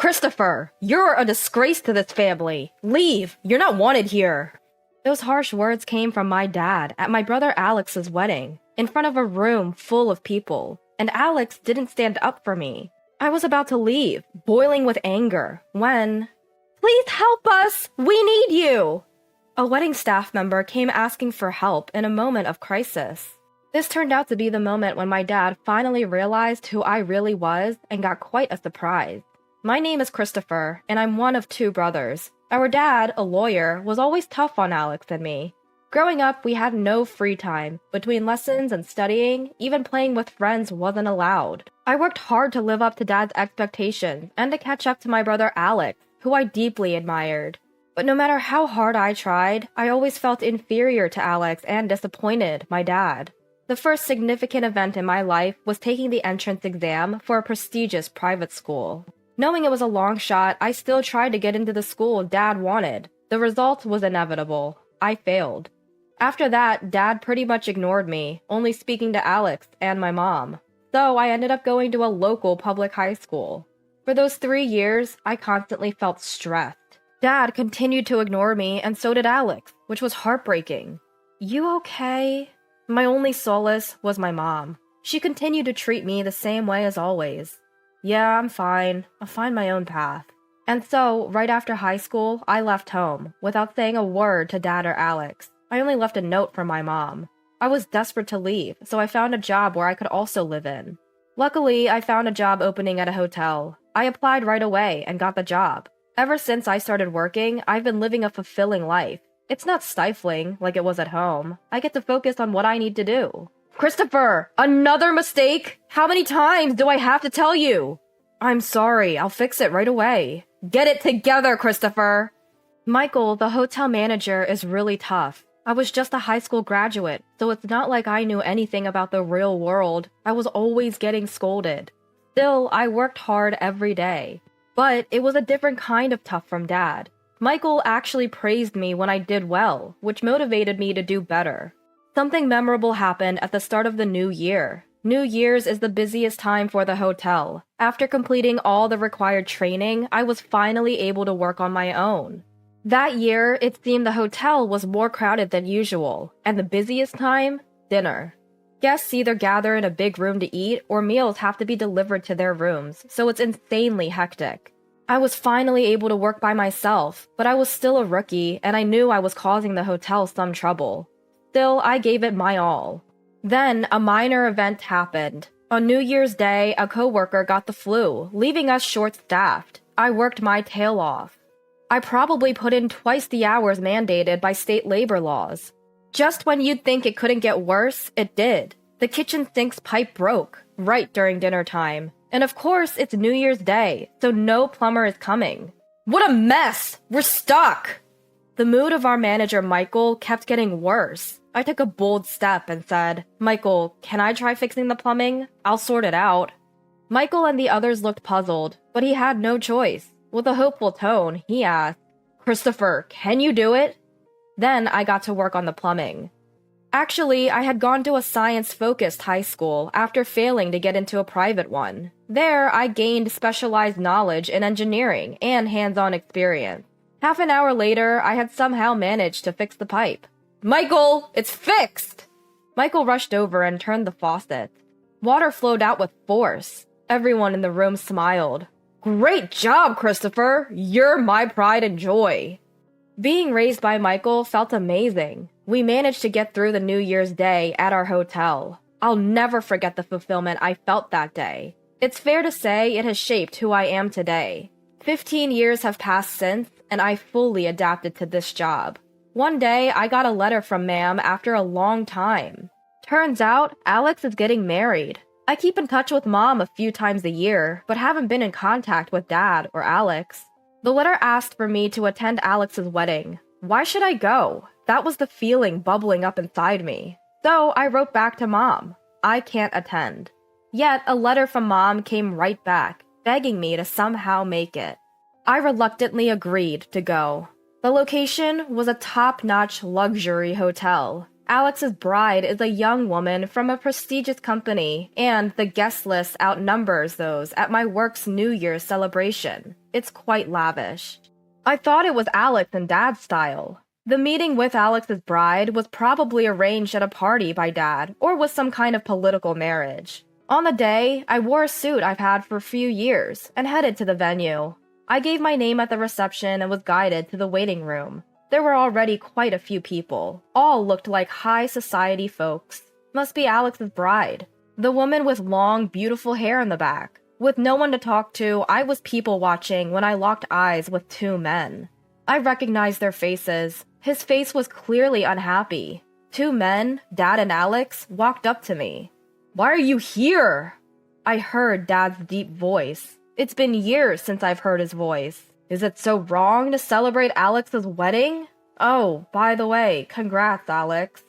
Christopher, you're a disgrace to this family. Leave. You're not wanted here. Those harsh words came from my dad at my brother Alex's wedding, in front of a room full of people, and Alex didn't stand up for me. I was about to leave, boiling with anger, when... Please help us! We need you! A wedding staff member came asking for help in a moment of crisis. This turned out to be the moment when my dad finally realized who I really was and got quite a surprise. My name is Christopher, and I'm one of two brothers. Our dad, a lawyer, was always tough on Alex and me. Growing up, we had no free time. Between lessons and studying, even playing with friends wasn't allowed. I worked hard to live up to Dad's expectations and to catch up to my brother Alex, who I deeply admired. But no matter how hard I tried, I always felt inferior to Alex and disappointed my dad. The first significant event in my life was taking the entrance exam for a prestigious private school. Knowing it was a long shot, I still tried to get into the school Dad wanted. The result was inevitable. I failed. After that, Dad pretty much ignored me, only speaking to Alex and my mom. So I ended up going to a local public high school. For those 3 years, I constantly felt stressed. Dad continued to ignore me, and so did Alex, which was heartbreaking. You okay? My only solace was my mom. She continued to treat me the same way as always. Yeah, I'm fine. I'll find my own path. And so, right after high school, I left home, without saying a word to Dad or Alex. I only left a note for my mom. I was desperate to leave, so I found a job where I could also live in. Luckily, I found a job opening at a hotel. I applied right away and got the job. Ever since I started working, I've been living a fulfilling life. It's not stifling like it was at home. I get to focus on what I need to do. Christopher, another mistake? How many times do I have to tell you? I'm sorry, I'll fix it right away. Get it together, Christopher! Michael, the hotel manager, is really tough. I was just a high school graduate, so it's not like I knew anything about the real world. I was always getting scolded. Still, I worked hard every day. But it was a different kind of tough from Dad. Michael actually praised me when I did well, which motivated me to do better. Something memorable happened at the start of the new year. New Year's is the busiest time for the hotel. After completing all the required training, I was finally able to work on my own. That year, it seemed the hotel was more crowded than usual, and the busiest time? Dinner. Guests either gather in a big room to eat, or meals have to be delivered to their rooms, so it's insanely hectic. I was finally able to work by myself, but I was still a rookie, and I knew I was causing the hotel some trouble. Still, I gave it my all. Then, a minor event happened. On New Year's Day, a coworker got the flu, leaving us short-staffed. I worked my tail off. I probably put in twice the hours mandated by state labor laws. Just when you'd think it couldn't get worse, it did. The kitchen sink's pipe broke, right during dinner time. And of course, it's New Year's Day, so no plumber is coming. What a mess! We're stuck! The mood of our manager, Michael, kept getting worse. I took a bold step and said, Michael, can I try fixing the plumbing? I'll sort it out. Michael and the others looked puzzled, but he had no choice. With a hopeful tone, he asked, Christopher, can you do it? Then I got to work on the plumbing. Actually, I had gone to a science-focused high school after failing to get into a private one. There, I gained specialized knowledge in engineering and hands-on experience. Half an hour later, I had somehow managed to fix the pipe. Michael, it's fixed! Michael rushed over and turned the faucet. Water flowed out with force. Everyone in the room smiled. Great job, Christopher! You're my pride and joy. Being raised by Michael felt amazing. We managed to get through the New Year's Day at our hotel. I'll never forget the fulfillment I felt that day. It's fair to say it has shaped who I am today. 15 years have passed since, and I fully adapted to this job. One day, I got a letter from Ma'am after a long time. Turns out, Alex is getting married. I keep in touch with Mom a few times a year, but haven't been in contact with Dad or Alex. The letter asked for me to attend Alex's wedding. Why should I go? That was the feeling bubbling up inside me. So I wrote back to Mom. I can't attend. Yet, a letter from Mom came right back, begging me to somehow make it. I reluctantly agreed to go. The location was a top-notch luxury hotel. Alex's bride is a young woman from a prestigious company, and the guest list outnumbers those at my work's New Year's celebration. It's quite lavish. I thought it was Alex and Dad's style. The meeting with Alex's bride was probably arranged at a party by Dad or was some kind of political marriage. On the day, I wore a suit I've had for a few years and headed to the venue. I gave my name at the reception and was guided to the waiting room. There were already quite a few people. All looked like high society folks. Must be Alex's bride. The woman with long, beautiful hair in the back. With no one to talk to, I was people watching when I locked eyes with two men. I recognized their faces. His face was clearly unhappy. Two men, Dad and Alex, walked up to me. "Why are you here?" I heard Dad's deep voice. It's been years since I've heard his voice. Is it so wrong to celebrate Alex's wedding? Oh, by the way, congrats, Alex.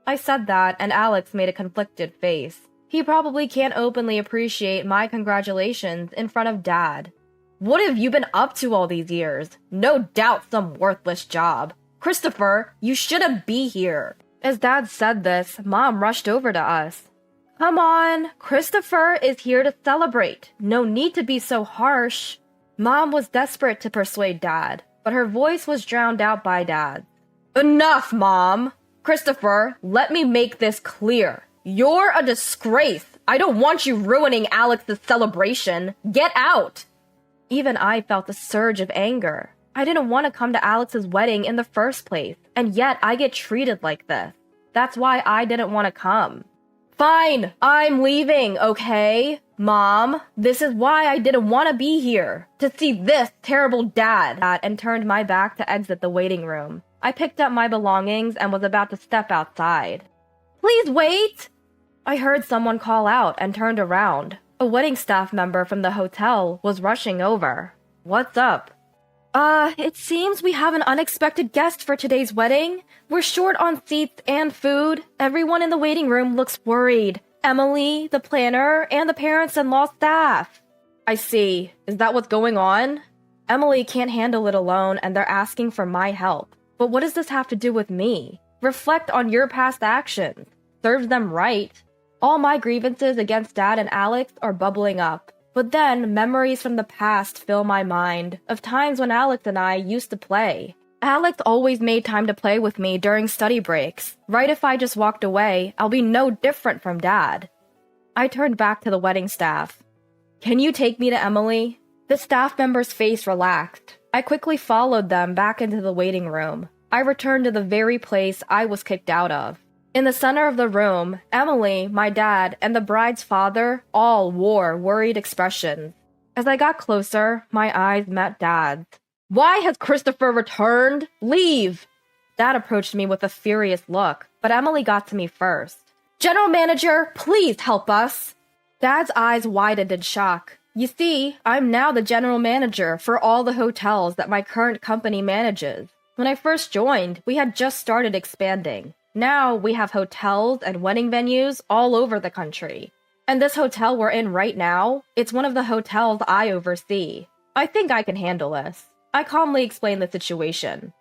I said that, and Alex made a conflicted face. He probably can't openly appreciate my congratulations in front of Dad. What have you been up to all these years? No doubt some worthless job. Christopher, you shouldn't be here. As Dad said this, Mom rushed over to us. Come on, Christopher is here to celebrate. No need to be so harsh. Mom was desperate to persuade Dad, but her voice was drowned out by Dad's. Enough, Mom! Christopher, let me make this clear. You're a disgrace. I don't want you ruining Alex's celebration. Get out! Even I felt a surge of anger. I didn't want to come to Alex's wedding in the first place, and yet I get treated like this. That's why I didn't want to come. Fine, I'm leaving, okay? Mom, this is why I didn't want to be here. To see this terrible dad. And turned my back to exit the waiting room. I picked up my belongings and was about to step outside. Please wait! I heard someone call out and turned around. A wedding staff member from the hotel was rushing over. What's up? It seems we have an unexpected guest for today's wedding. We're short on seats and food. Everyone in the waiting room looks worried. Emily, the planner, and the parents-in-law staff. I see. Is that what's going on? Emily can't handle it alone, and they're asking for my help. But what does this have to do with me? Reflect on your past actions. Serves them right. All my grievances against Dad and Alex are bubbling up. But then, memories from the past fill my mind, of times when Alex and I used to play. Alex always made time to play with me during study breaks. Right if I just walked away, I'll be no different from Dad. I turned back to the wedding staff. Can you take me to Emily? The staff member's face relaxed. I quickly followed them back into the waiting room. I returned to the very place I was kicked out of. In the center of the room, Emily, my dad, and the bride's father all wore worried expressions. As I got closer, my eyes met Dad's. Why has Christopher returned? Leave! Dad approached me with a furious look, but Emily got to me first. General Manager, please help us! Dad's eyes widened in shock. You see, I'm now the general manager for all the hotels that my current company manages. When I first joined, we had just started expanding. Now we have hotels and wedding venues all over the country. And this hotel we're in right now, it's one of the hotels I oversee. I think I can handle this. I calmly explained the situation.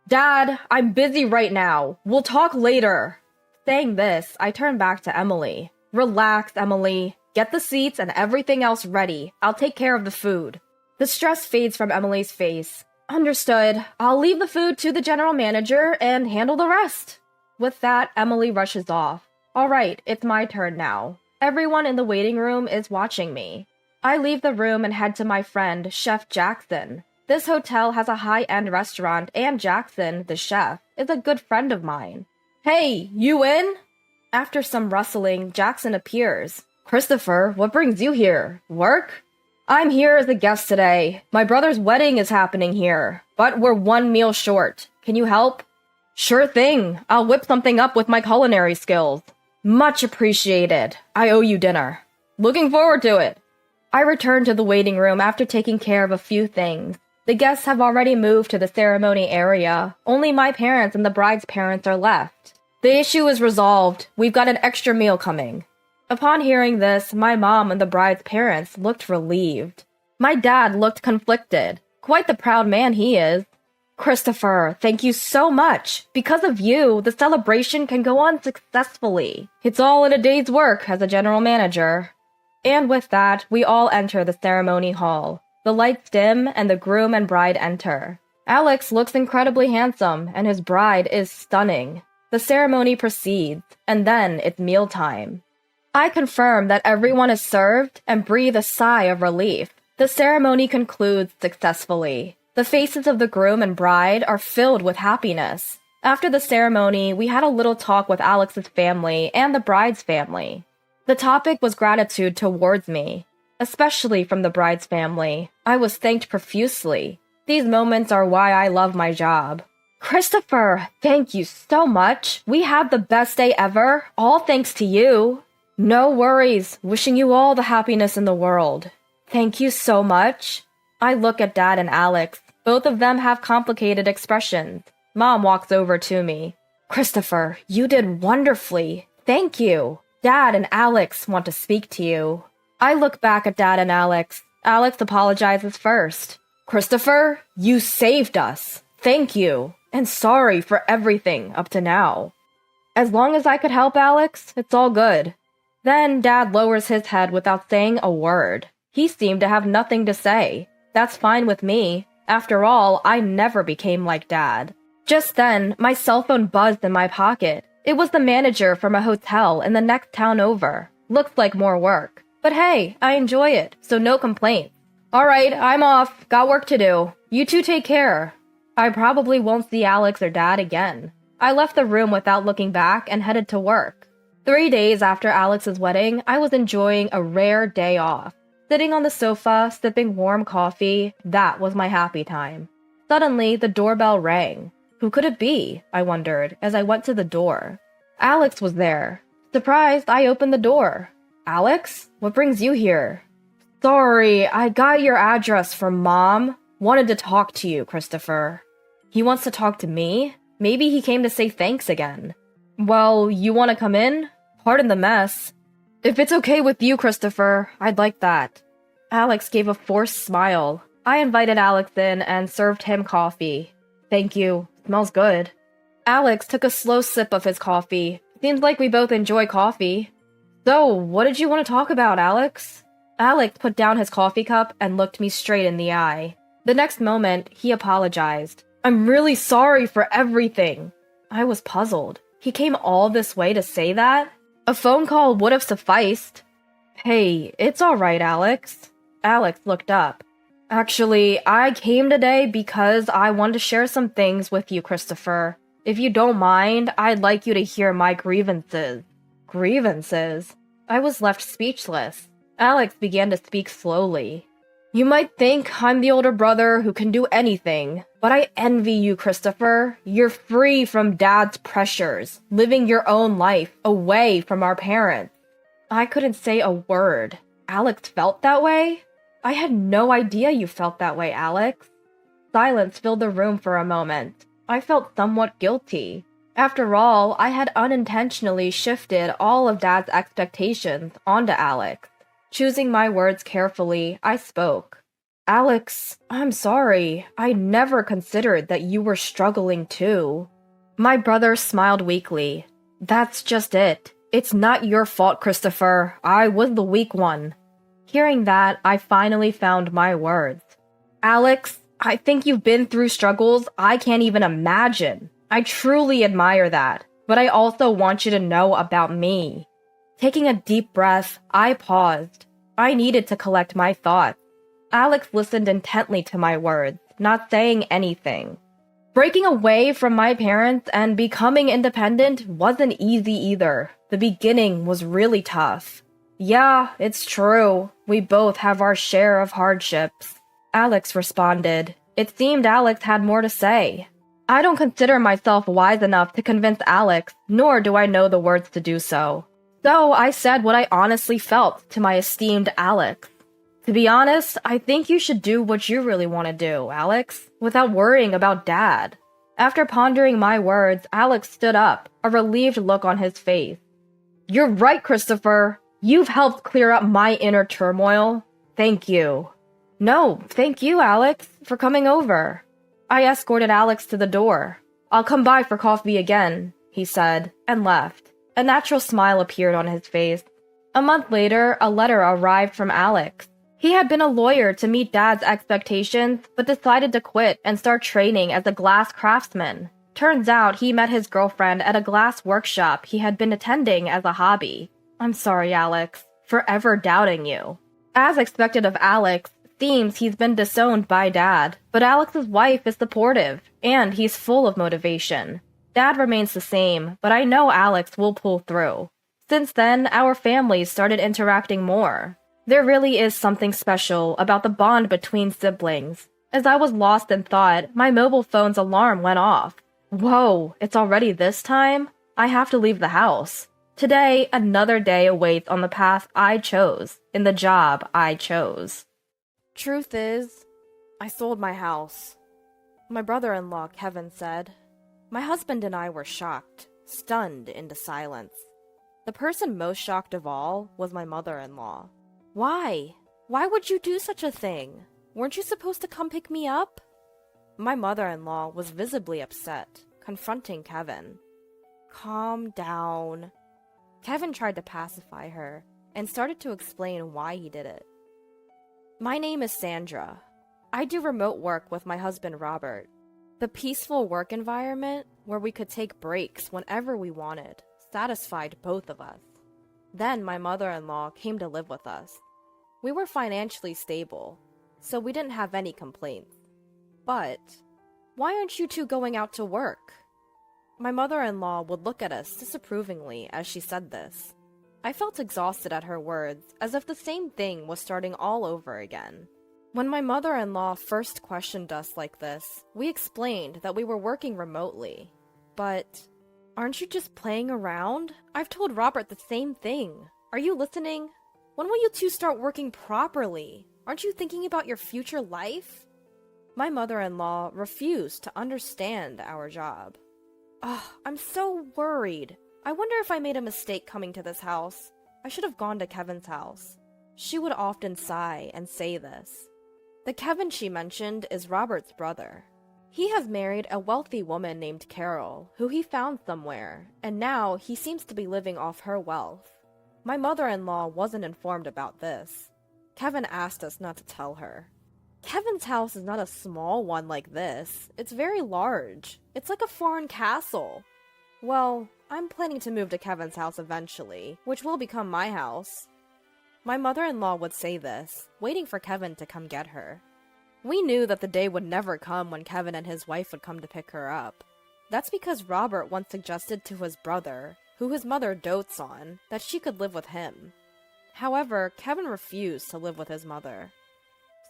Dad, I'm busy right now. We'll talk later. Saying this, I turned back to Emily. Relax, Emily. Get the seats and everything else ready. I'll take care of the food. The stress fades from Emily's face. Understood. I'll leave the food to the general manager and handle the rest. With that, Emily rushes off. All right, it's my turn now. Everyone in the waiting room is watching me. I leave the room and head to my friend, Chef Jackson. This hotel has a high-end restaurant, and Jackson, the chef, is a good friend of mine. Hey, you in? After some rustling, Jackson appears. Christopher, what brings you here? Work? I'm here as a guest today. My brother's wedding is happening here, but we're one meal short. Can you help? Sure thing. I'll whip something up with my culinary skills. Much appreciated. I owe you dinner. Looking forward to it. I return to the waiting room after taking care of a few things. The guests have already moved to the ceremony area. Only my parents and the bride's parents are left. The issue is resolved. We've got an extra meal coming. Upon hearing this, my mom and the bride's parents looked relieved. My dad looked conflicted. Quite the proud man he is. Christopher, thank you so much. Because of you, the celebration can go on successfully. It's all in a day's work as a general manager. And with that, we all enter the ceremony hall. The lights dim and the groom and bride enter. Alex looks incredibly handsome and his bride is stunning. The ceremony proceeds, and then it's mealtime. I confirm that everyone is served and breathe a sigh of relief. The ceremony concludes successfully. The faces of the groom and bride are filled with happiness. After the ceremony, we had a little talk with Alex's family and the bride's family. The topic was gratitude towards me, especially from the bride's family. I was thanked profusely. These moments are why I love my job. Christopher, thank you so much. We had the best day ever, all thanks to you. No worries. Wishing you all the happiness in the world. Thank you so much. I look at Dad and Alex. Both of them have complicated expressions. Mom walks over to me. Christopher, you did wonderfully. Thank you. Dad and Alex want to speak to you. I look back at Dad and Alex. Alex apologizes first. Christopher, you saved us. Thank you. And sorry for everything up to now. As long as I could help Alex, it's all good. Then Dad lowers his head without saying a word. He seemed to have nothing to say. That's fine with me. After all, I never became like Dad. Just then, my cell phone buzzed in my pocket. It was the manager from a hotel in the next town over. Looked like more work. But hey, I enjoy it, so no complaints. Alright, I'm off. Got work to do. You two take care. I probably won't see Alex or Dad again. I left the room without looking back and headed to work. 3 days after Alex's wedding, I was enjoying a rare day off. Sitting on the sofa, sipping warm coffee, that was my happy time. Suddenly, the doorbell rang. Who could it be? I wondered as I went to the door. Alex was there. Surprised, I opened the door. Alex? What brings you here? Sorry, I got your address from Mom. Wanted to talk to you, Christopher. He wants to talk to me? Maybe he came to say thanks again. Well, you want to come in? Pardon the mess. If it's okay with you, Christopher, I'd like that. Alex gave a forced smile. I invited Alex in and served him coffee. Thank you. Smells good. Alex took a slow sip of his coffee. Seems like we both enjoy coffee. So, what did you want to talk about, Alex? Alex put down his coffee cup and looked me straight in the eye. The next moment, he apologized. I'm really sorry for everything. I was puzzled. He came all this way to say that? A phone call would have sufficed. Hey, it's alright, Alex. Alex looked up. Actually, I came today because I want to share some things with you, Christopher. If you don't mind, I'd like you to hear my grievances. Grievances? I was left speechless. Alex began to speak slowly. You might think I'm the older brother who can do anything, but I envy you, Christopher. You're free from Dad's pressures, living your own life, away from our parents. I couldn't say a word. Alex felt that way? I had no idea you felt that way, Alex. Silence filled the room for a moment. I felt somewhat guilty. After all, I had unintentionally shifted all of Dad's expectations onto Alex. Choosing my words carefully, I spoke. Alex, I'm sorry. I never considered that you were struggling too. My brother smiled weakly. That's just it. It's not your fault, Christopher. I was the weak one. Hearing that, I finally found my words. Alex, I think you've been through struggles I can't even imagine. I truly admire that, but I also want you to know about me. Taking a deep breath, I paused. I needed to collect my thoughts. Alex listened intently to my words, not saying anything. Breaking away from my parents and becoming independent wasn't easy either. The beginning was really tough. Yeah, it's true. We both have our share of hardships. Alex responded. It seemed Alex had more to say. I don't consider myself wise enough to convince Alex, nor do I know the words to do so. So I said what I honestly felt to my esteemed Alex. To be honest, I think you should do what you really want to do, Alex, without worrying about Dad. After pondering my words, Alex stood up, a relieved look on his face. You're right, Christopher. You've helped clear up my inner turmoil. Thank you. No, thank you, Alex, for coming over. I escorted Alex to the door. I'll come by for coffee again, he said, and left. A natural smile appeared on his face. A month later, a letter arrived from Alex. He had been a lawyer to meet Dad's expectations, but decided to quit and start training as a glass craftsman. Turns out he met his girlfriend at a glass workshop he had been attending as a hobby. I'm sorry, Alex. Forever doubting you. As expected of Alex, seems he's been disowned by Dad, but Alex's wife is supportive, and he's full of motivation. Dad remains the same, but I know Alex will pull through. Since then, our families started interacting more. There really is something special about the bond between siblings. As I was lost in thought, my mobile phone's alarm went off. Whoa, it's already this time? I have to leave the house. Today, another day awaits on the path I chose, in the job I chose. Truth is, I sold my house. My brother-in-law, Kevin, said. My husband and I were shocked, stunned into silence. The person most shocked of all was my mother-in-law. Why? Why would you do such a thing? Weren't you supposed to come pick me up? My mother-in-law was visibly upset, confronting Kevin. Calm down. Kevin tried to pacify her and started to explain why he did it. My name is Sandra. I do remote work with my husband Robert. The peaceful work environment where we could take breaks whenever we wanted satisfied both of us. Then my mother-in-law came to live with us. We were financially stable, so we didn't have any complaints. But why aren't you two going out to work? My mother-in-law would look at us disapprovingly as she said this. I felt exhausted at her words, as if the same thing was starting all over again. When my mother-in-law first questioned us like this, we explained that we were working remotely. But aren't you just playing around? I've told Robert the same thing. Are you listening? When will you two start working properly? Aren't you thinking about your future life? My mother-in-law refused to understand our job. I'm so worried. I wonder if I made a mistake coming to this house. I should have gone to Kevin's house. She would often sigh and say this. The Kevin she mentioned is Robert's brother. He has married a wealthy woman named Carol, who he found somewhere, and now he seems to be living off her wealth. My mother-in-law wasn't informed about this. Kevin asked us not to tell her. Kevin's house is not a small one like this. It's very large. It's like a foreign castle. Well, I'm planning to move to Kevin's house eventually, which will become my house. My mother-in-law would say this, waiting for Kevin to come get her. We knew that the day would never come when Kevin and his wife would come to pick her up. That's because Robert once suggested to his brother, who his mother dotes on, that she could live with him. However, Kevin refused to live with his mother.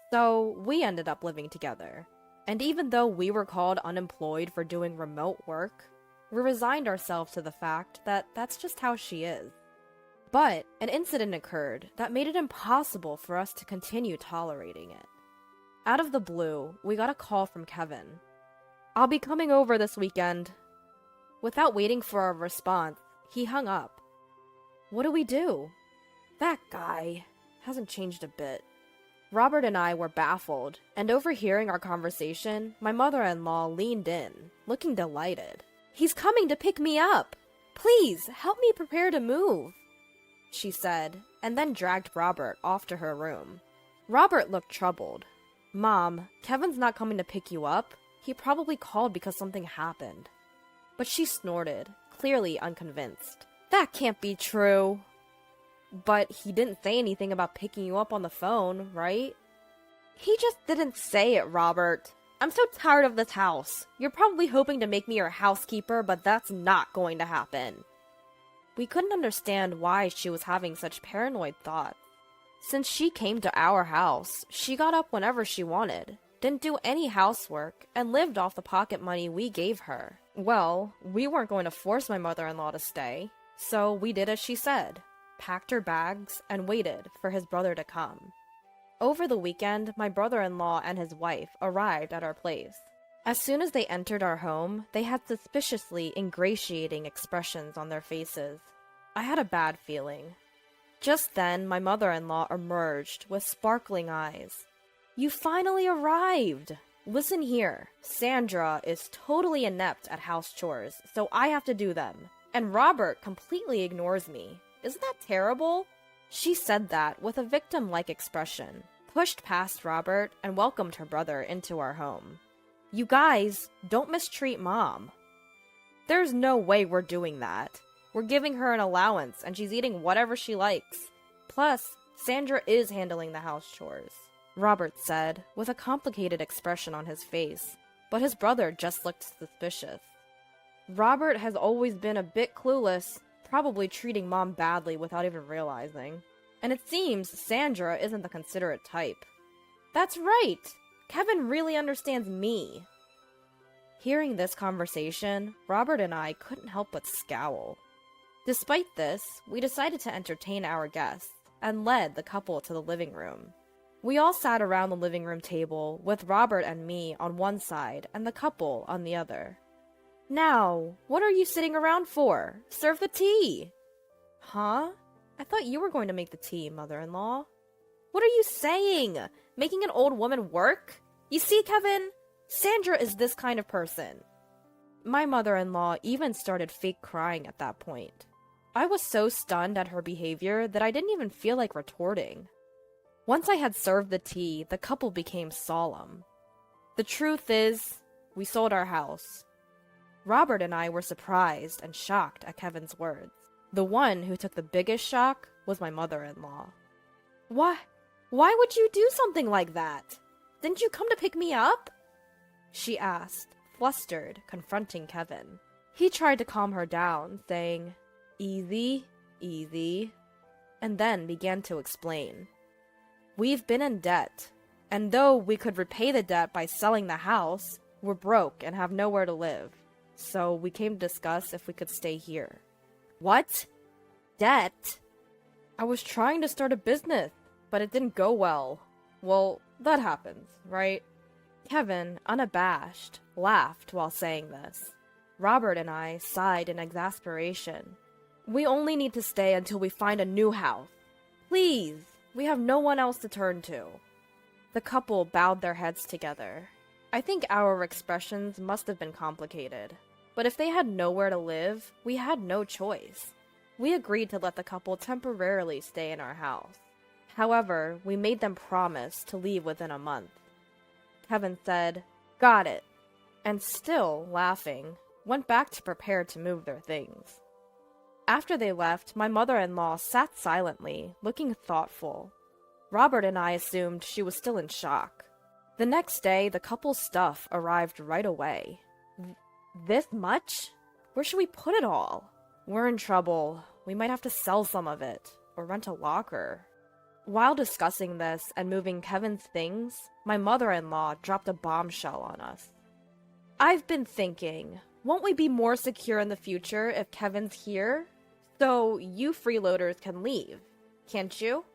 So, we ended up living together. And even though we were called unemployed for doing remote work, we resigned ourselves to the fact that that's just how she is. But an incident occurred that made it impossible for us to continue tolerating it. Out of the blue, we got a call from Kevin. I'll be coming over this weekend. Without waiting for a response, he hung up. What do we do? That guy hasn't changed a bit. Robert and I were baffled, and overhearing our conversation, my mother-in-law leaned in, looking delighted. He's coming to pick me up! Please, help me prepare to move! She said, and then dragged Robert off to her room. Robert looked troubled. Mom, Kevin's not coming to pick you up. He probably called because something happened. But she snorted, clearly unconvinced. That can't be true. But he didn't say anything about picking you up on the phone, right? He just didn't say it, Robert. I'm so tired of this house. You're probably hoping to make me your housekeeper, but that's not going to happen. We couldn't understand why she was having such paranoid thoughts. Since she came to our house, she got up whenever she wanted, didn't do any housework, and lived off the pocket money we gave her. Well, we weren't going to force my mother-in-law to stay, so we did as she said, packed her bags, and waited for his brother to come. Over the weekend, my brother-in-law and his wife arrived at our place. As soon as they entered our home, they had suspiciously ingratiating expressions on their faces. I had a bad feeling. Just then, my mother-in-law emerged with sparkling eyes. You finally arrived! Listen here, Sandra is totally inept at house chores, so I have to do them. And Robert completely ignores me. Isn't that terrible? She said that with a victim-like expression. pushed past Robert and welcomed her brother into our home. You guys, don't mistreat Mom. There's no way we're doing that. We're giving her an allowance and she's eating whatever she likes. Plus, Sandra is handling the house chores, Robert said, with a complicated expression on his face, but his brother just looked suspicious. Robert has always been a bit clueless, probably treating Mom badly without even realizing. And it seems Sandra isn't the considerate type. That's right! Kevin really understands me. Hearing this conversation, Robert and I couldn't help but scowl. Despite this, we decided to entertain our guests and led the couple to the living room. We all sat around the living room table with Robert and me on one side and the couple on the other. Now, what are you sitting around for? Serve the tea! Huh? I thought you were going to make the tea, mother-in-law. What are you saying? Making an old woman work? You see, Kevin? Sandra is this kind of person. My mother-in-law even started fake crying at that point. I was so stunned at her behavior that I didn't even feel like retorting. Once I had served the tea, the couple became solemn. The truth is, we sold our house. Robert and I were surprised and shocked at Kevin's words. The one who took the biggest shock was my mother-in-law. Why would you do something like that? Didn't you come to pick me up? She asked, flustered, confronting Kevin. He tried to calm her down, saying, Easy, easy, and then began to explain. We've been in debt, and though we could repay the debt by selling the house, we're broke and have nowhere to live. So we came to discuss if we could stay here. What? Debt? I was trying to start a business, but it didn't go well. Well, that happens, right? Kevin, unabashed, laughed while saying this. Robert and I sighed in exasperation. We only need to stay until we find a new house. Please, we have no one else to turn to. The couple bowed their heads together. I think our expressions must have been complicated. But if they had nowhere to live, we had no choice. We agreed to let the couple temporarily stay in our house. However, we made them promise to leave within a month. Kevin said, "Got it," and still laughing, went back to prepare to move their things. After they left, my mother-in-law sat silently, looking thoughtful. Robert and I assumed she was still in shock. The next day, the couple's stuff arrived right away. This much? Where should we put it all? We're in trouble. We might have to sell some of it, or rent a locker. While discussing this and moving Kevin's things, my mother-in-law dropped a bombshell on us. I've been thinking, won't we be more secure in the future if Kevin's here? So you freeloaders can leave, can't you?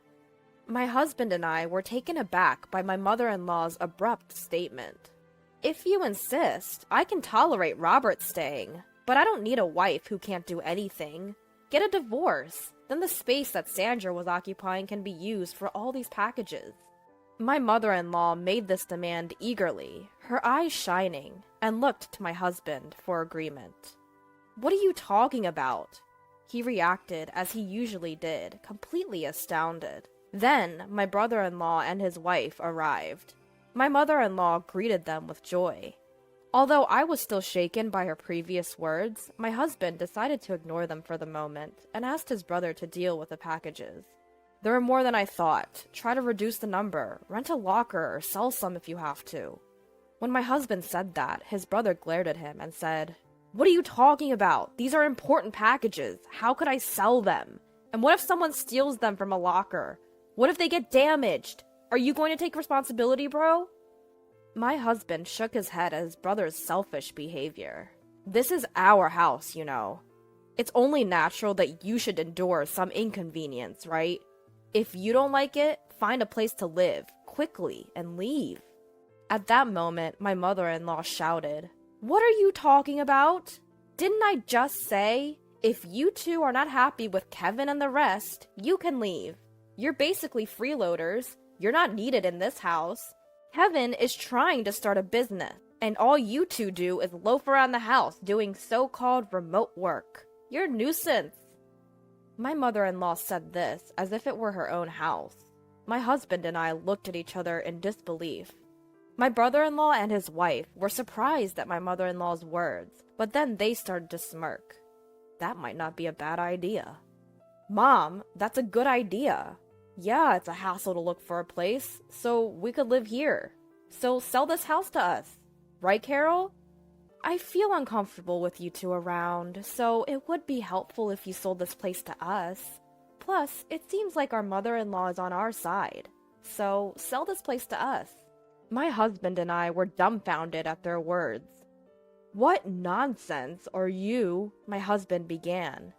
My husband and I were taken aback by my mother-in-law's abrupt statement. If you insist, I can tolerate Robert staying, but I don't need a wife who can't do anything. Get a divorce, then the space that Sandra was occupying can be used for all these packages. My mother-in-law made this demand eagerly, her eyes shining, and looked to my husband for agreement. What are you talking about? He reacted as he usually did, completely astounded. Then, my brother-in-law and his wife arrived. My mother-in-law greeted them with joy. Although I was still shaken by her previous words, my husband decided to ignore them for the moment and asked his brother to deal with the packages. There are more than I thought. Try to reduce the number, rent a locker, or sell some if you have to. When my husband said that, his brother glared at him and said, "What are you talking about? These are important packages. How could I sell them? And what if someone steals them from a locker? What if they get damaged? Are you going to take responsibility, bro?" My husband shook his head at his brother's selfish behavior. This is our house, you know. It's only natural that you should endure some inconvenience, right? If you don't like it, find a place to live, quickly, and leave. At that moment, my mother-in-law shouted, "What are you talking about? Didn't I just say, if you two are not happy with Kevin and the rest, you can leave. You're basically freeloaders. You're not needed in this house. Kevin is trying to start a business, and all you two do is loaf around the house doing so-called remote work. You're a nuisance." My mother-in-law said this as if it were her own house. My husband and I looked at each other in disbelief. My brother-in-law and his wife were surprised at my mother-in-law's words, but then they started to smirk. That might not be a bad idea. Mom, that's a good idea. Yeah, it's a hassle to look for a place, so we could live here. So sell this house to us. Right, Carol? I feel uncomfortable with you two around, so it would be helpful if you sold this place to us. Plus, it seems like our mother-in-law is on our side. So sell this place to us. My husband and I were dumbfounded at their words. What nonsense are you, my husband began,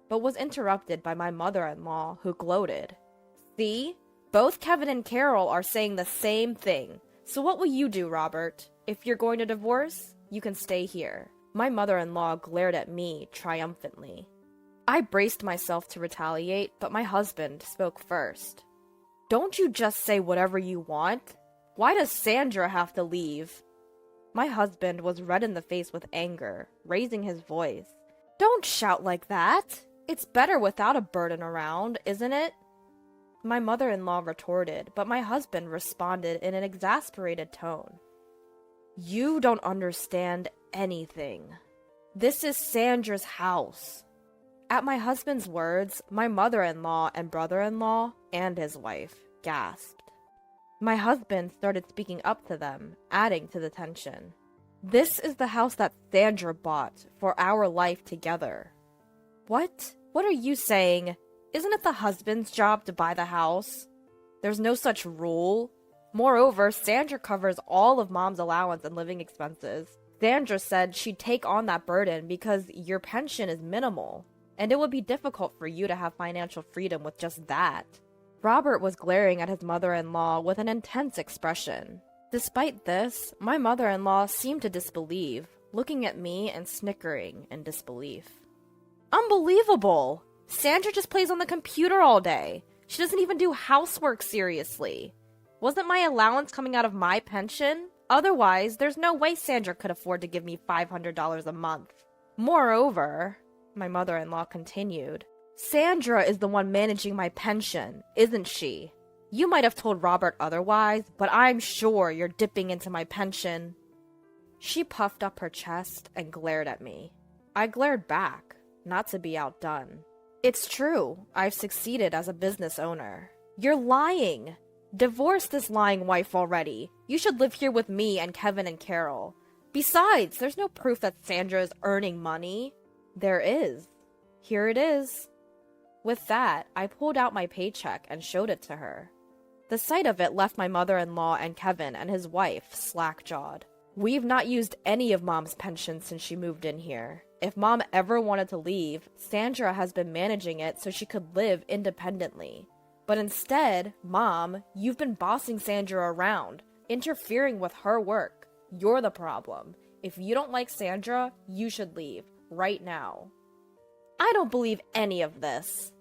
but was interrupted by my mother-in-law, who gloated. See? Both Kevin and Carol are saying the same thing. So what will you do, Robert? If you're going to divorce, you can stay here. My mother-in-law glared at me triumphantly. I braced myself to retaliate, but my husband spoke first. Don't you just say whatever you want? Why does Sandra have to leave? My husband was red in the face with anger, raising his voice. Don't shout like that. It's better without a burden around, isn't it? My mother-in-law retorted, but my husband responded in an exasperated tone. You don't understand anything. This is Sandra's house. At my husband's words, my mother-in-law and brother-in-law and his wife gasped. My husband started speaking up to them, adding to the tension. This is the house that Sandra bought for our life together. What? What are you saying? Isn't it the husband's job to buy the house? There's no such rule. Moreover, Sandra covers all of Mom's allowance and living expenses. Sandra said she'd take on that burden because your pension is minimal, and it would be difficult for you to have financial freedom with just that. Robert was glaring at his mother-in-law with an intense expression. Despite this, my mother-in-law seemed to disbelieve, looking at me and snickering in disbelief. Unbelievable! Sandra just plays on the computer all day. She doesn't even do housework seriously. Wasn't my allowance coming out of my pension? Otherwise, there's no way Sandra could afford to give me $500 a month. Moreover, my mother-in-law continued, Sandra is the one managing my pension, isn't she? You might have told Robert otherwise, but I'm sure you're dipping into my pension. She puffed up her chest and glared at me. I glared back, not to be outdone. It's true, I've succeeded as a business owner. You're lying. Divorce this lying wife already. You should live here with me and Kevin and Carol. Besides, there's no proof that Sandra is earning money. There is. Here it is. With that, I pulled out my paycheck and showed it to her. The sight of it left my mother-in-law and Kevin and his wife slack-jawed. We've not used any of Mom's pension since she moved in here. If Mom ever wanted to leave, Sandra has been managing it so she could live independently. But instead, Mom, you've been bossing Sandra around, interfering with her work. You're the problem. If you don't like Sandra, you should leave, right now. I don't believe any of this.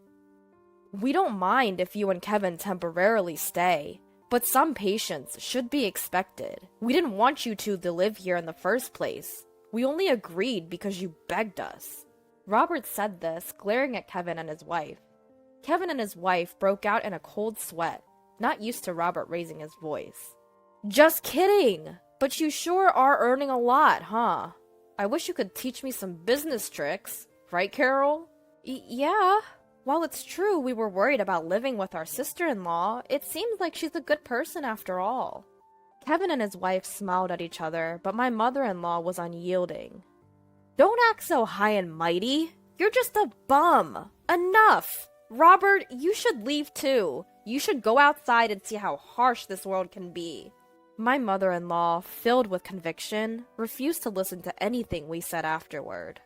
We don't mind if you and Kevin temporarily stay, but some patience should be expected. We didn't want you two to live here in the first place. We only agreed because you begged us. Robert said this, glaring at Kevin and his wife. Kevin and his wife broke out in a cold sweat, not used to Robert raising his voice. Just kidding! But you sure are earning a lot, huh? I wish you could teach me some business tricks. Right, Carol? Yeah. While it's true we were worried about living with our sister-in-law, it seems like she's a good person after all. Kevin and his wife smiled at each other, but my mother-in-law was unyielding. Don't act so high and mighty. You're just a bum. Enough. Robert, you should leave too. You should go outside and see how harsh this world can be. My mother-in-law, filled with conviction, refused to listen to anything we said afterward.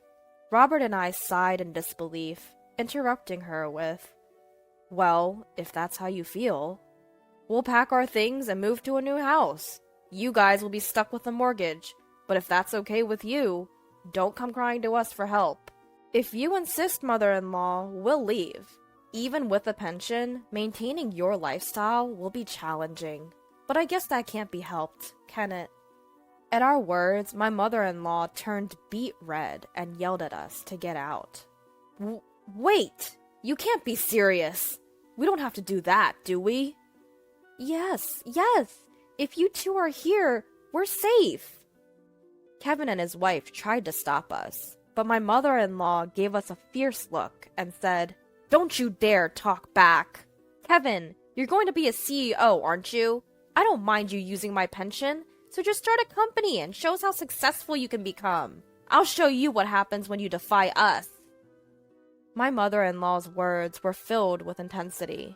Robert and I sighed in disbelief, interrupting her with, Well, if that's how you feel, we'll pack our things and move to a new house. You guys will be stuck with a mortgage, but if that's okay with you, don't come crying to us for help. If you insist, mother-in-law, we'll leave. Even with a pension, maintaining your lifestyle will be challenging. But I guess that can't be helped, can it? At our words, my mother-in-law turned beet red and yelled at us to get out. Wait! You can't be serious! We don't have to do that, do we? Yes, yes. If you two are here, we're safe. Kevin and his wife tried to stop us, but my mother-in-law gave us a fierce look and said, "Don't you dare talk back. Kevin, you're going to be a CEO, aren't you? I don't mind you using my pension, so just start a company and show us how successful you can become. I'll show you what happens when you defy us." My mother-in-law's words were filled with intensity.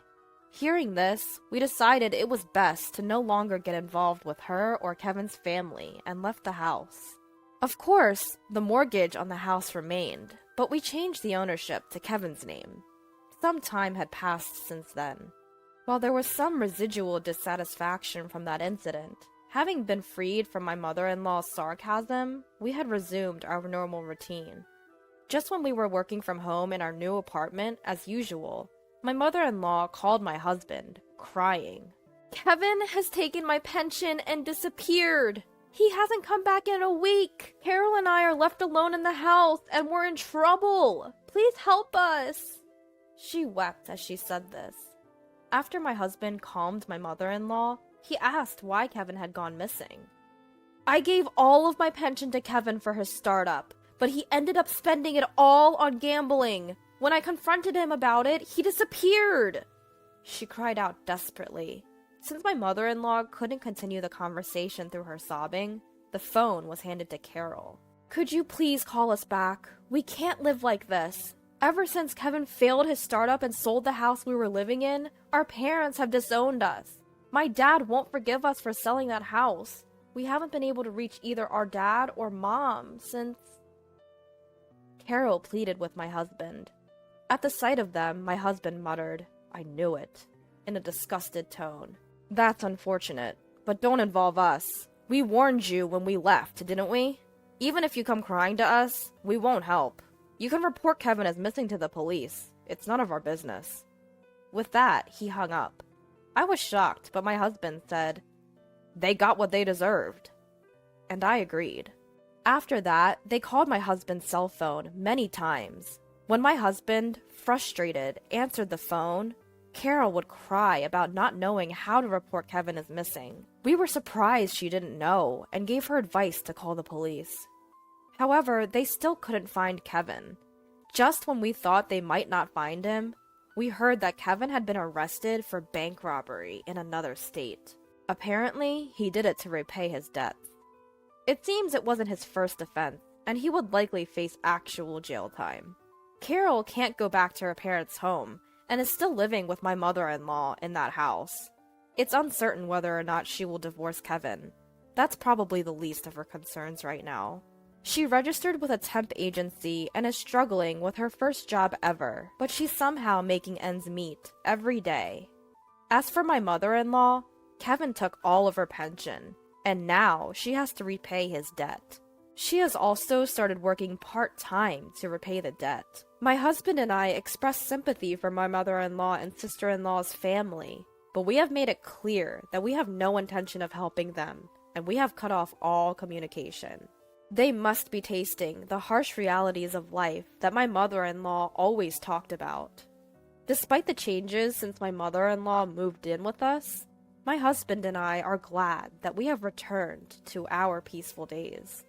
Hearing this, we decided it was best to no longer get involved with her or Kevin's family and left the house. Of course, the mortgage on the house remained, but we changed the ownership to Kevin's name. Some time had passed since then. While there was some residual dissatisfaction from that incident, having been freed from my mother-in-law's sarcasm, we had resumed our normal routine. Just when we were working from home in our new apartment, as usual, my mother-in-law called my husband, crying. "Kevin has taken my pension and disappeared. He hasn't come back in a week. Carol and I are left alone in the house and we're in trouble. Please help us." She wept as she said this. After my husband calmed my mother-in-law, he asked why Kevin had gone missing. "I gave all of my pension to Kevin for his startup, but he ended up spending it all on gambling. When I confronted him about it, he disappeared," she cried out desperately. Since my mother-in-law couldn't continue the conversation through her sobbing, the phone was handed to Carol. "Could you please call us back? We can't live like this. Ever since Kevin failed his startup and sold the house we were living in, our parents have disowned us. My dad won't forgive us for selling that house. We haven't been able to reach either our dad or mom since..." Carol pleaded with my husband. At the sight of them, my husband muttered, "I knew it," in a disgusted tone. "That's unfortunate, but don't involve us. We warned you when we left, didn't we? Even if you come crying to us, we won't help. You can report Kevin as missing to the police. It's none of our business." With that, he hung up. I was shocked, but my husband said, "They got what they deserved." And I agreed. After that, they called my husband's cell phone many times. When my husband, frustrated, answered the phone, Carol would cry about not knowing how to report Kevin as missing. We were surprised she didn't know and gave her advice to call the police. However, they still couldn't find Kevin. Just when we thought they might not find him, we heard that Kevin had been arrested for bank robbery in another state. Apparently, he did it to repay his debts. It seems it wasn't his first offense, and he would likely face actual jail time. Carol can't go back to her parents' home, and is still living with my mother-in-law in that house. It's uncertain whether or not she will divorce Kevin. That's probably the least of her concerns right now. She registered with a temp agency and is struggling with her first job ever, but she's somehow making ends meet every day. As for my mother-in-law, Kevin took all of her pension, and now she has to repay his debt. She has also started working part-time to repay the debt. My husband and I expressed sympathy for my mother-in-law and sister-in-law's family, but we have made it clear that we have no intention of helping them, and we have cut off all communication. They must be tasting the harsh realities of life that my mother-in-law always talked about. Despite the changes since my mother-in-law moved in with us, my husband and I are glad that we have returned to our peaceful days.